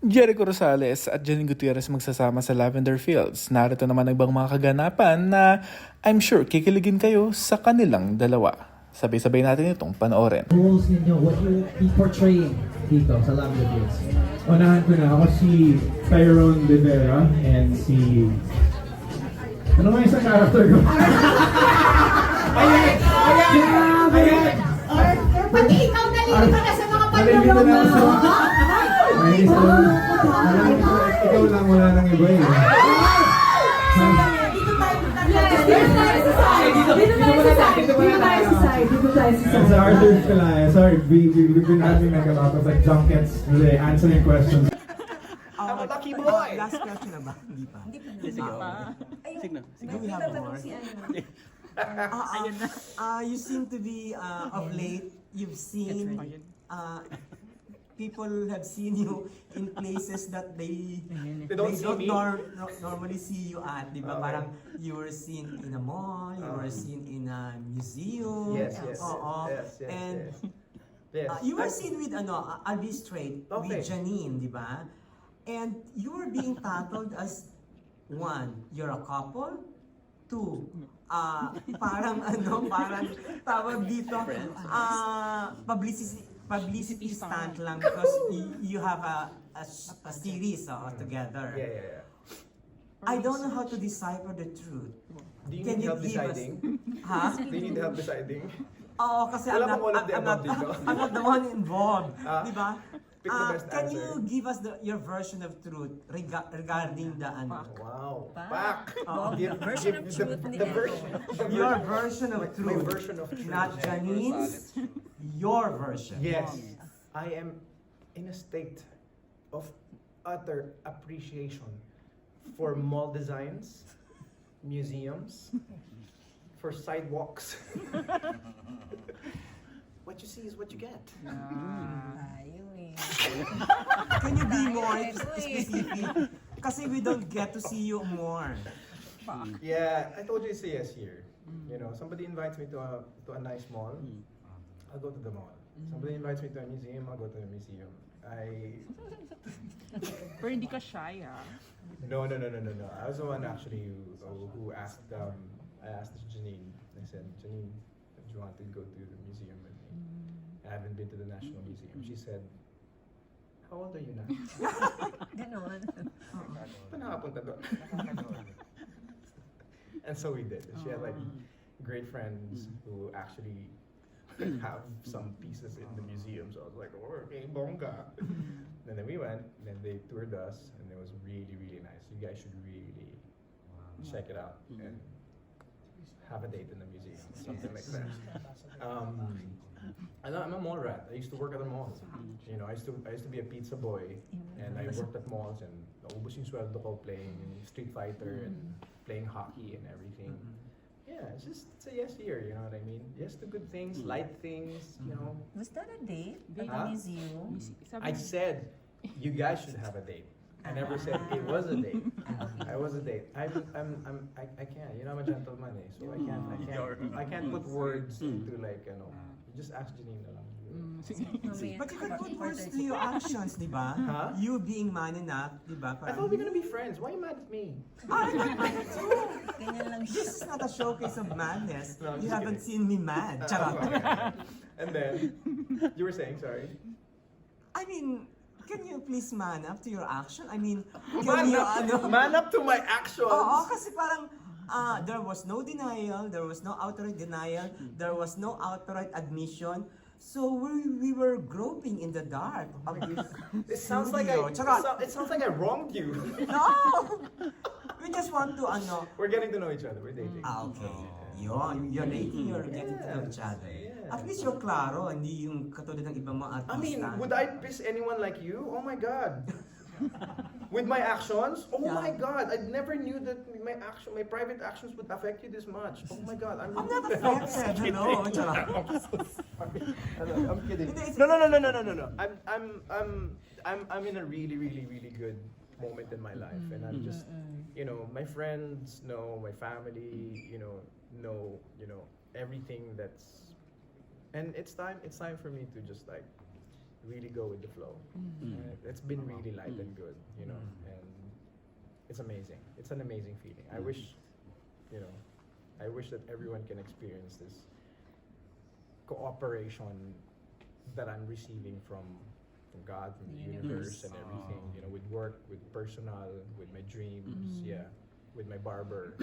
Jericho Rosales at Janine Gutierrez magsasama sa Lavender Fields. Narito naman ang ibang mga kaganapan na I'm sure kikiligin kayo sa kanilang dalawa. Sabay-sabay natin itong panoorin. Roles ninyo, what you be portraying dito sa Lavender Fields? Unahan ko na, ako si Tyrone Rivera and si... Ano nga isang character ko? Ayan! Or pati ikaw nalilito na sa mga Nalilito panulong na ako mo. sa... Ay, so... Ikaw lang, wala nang iba eh. Dito tayo sa side. Sa Arthur Pelaya, sorry, we've been having like a lot of like junkets really answering questions. I'm a lucky boy! Last question na ba? Hindi pa. Sige. Do we have more? You seem to be, of late, you've seen, people have seen you in places that they don't see me. normally see you at, di ba? Okay. Parang you were seen in a mall, you were seen in a museum. Yes. Oo. And Yes. you were seen with I'll be straight, Okay. with Janine, di ba? And you were being titled as one, you're a couple. Two, parang tawag dito, publicity stunt lang because you have a series together. Yeah. I don't know how to decipher the truth. Do you Can need you help give us- deciding? Ha? Do you need help deciding? Oo, kasi Wala bang all of the above dito? I'm not the one involved. Di ba? Pick the best Can answer. you give us your version of truth regarding the Wow. Back! Version of truth ni your version of My truth, version of truth. not Janine's, your version. Yes. I am in a state of utter appreciation for mall designs, museums, for sidewalks. What you see is what you get. Can you be more specific? Kasi we don't get to see you more. Yeah, I told you to say yes here. You know, somebody invites me to a nice mall, I'll go to the mall. Somebody invites me to a museum, I'll go to the museum. Pero hindi ka shy, No. I was the one actually who asked. I asked Janine. I said, Janine, do you want to go to the museum with me? I haven't been to the National Museum. She said, how old are you now? Ganon. Pa nakapunta doon? And so we did. She had like great friends who actually have some pieces in the museum. So I was like, oh, okay, bongga. And then we went, and then they toured us, and it was really, really nice. You guys should really check it out and have a date in the museum, something like that. I'm a mall rat. I used to work at a mall. You know, I used to be a pizza boy, and I worked at malls, and naubos yung sweldo ko playing Street Fighter and playing hockey and everything. Yeah, it's a yes here, you know what I mean? Yes to good things, light things, you know. Was that a date at Huh? the museum? I said you guys should have a date. I never said it was a date. I was a date. I can't. You know, I'm a gentleman, so I can't put words into like, you know. You just ask Janine na lang. But you can put words to your actions, di ba? Huh? You being man enough, di ba? I thought we were gonna be friends. Why are you mad at me? I'm not mad at you. Ganyan lang siya. This is not a showcase of madness. No, I'm You just haven't kidding. seen me mad. Charot. And then you were saying, sorry. I mean, can you please man up to your action? I mean, Man can you, up to my actions. Oo, kasi parang, there was no denial, there was no outright denial, there was no outright admission. So we were groping in the dark of this It sounds like studio. Charot. it sounds like I wronged you. No! We just want to, We're getting to know each other. We're dating. okay. You're dating, you're getting to know each other. Yeah. At least you're klaro, hindi yung katulad ng ibang mga artista. I mean, would I piss anyone like you? Oh my god. With my actions? Oh Yeah. my god. I never knew that my private actions would affect you this much. Oh my god. I'm not affected, hello. Charot. I'm kidding. Hindi, it's- No. I'm in a really, really, really good moment in my life, and I'm just, you know, my friends know, my family, know everything that's, and it's time for me to just like really go with the flow. It's been really light and good, you know, and it's amazing. It's an amazing feeling. I wish, you know, I wish that everyone can experience this cooperation that I'm receiving from God, from the universe and everything, you know, with work, with personal, with my dreams, yeah, with my barber.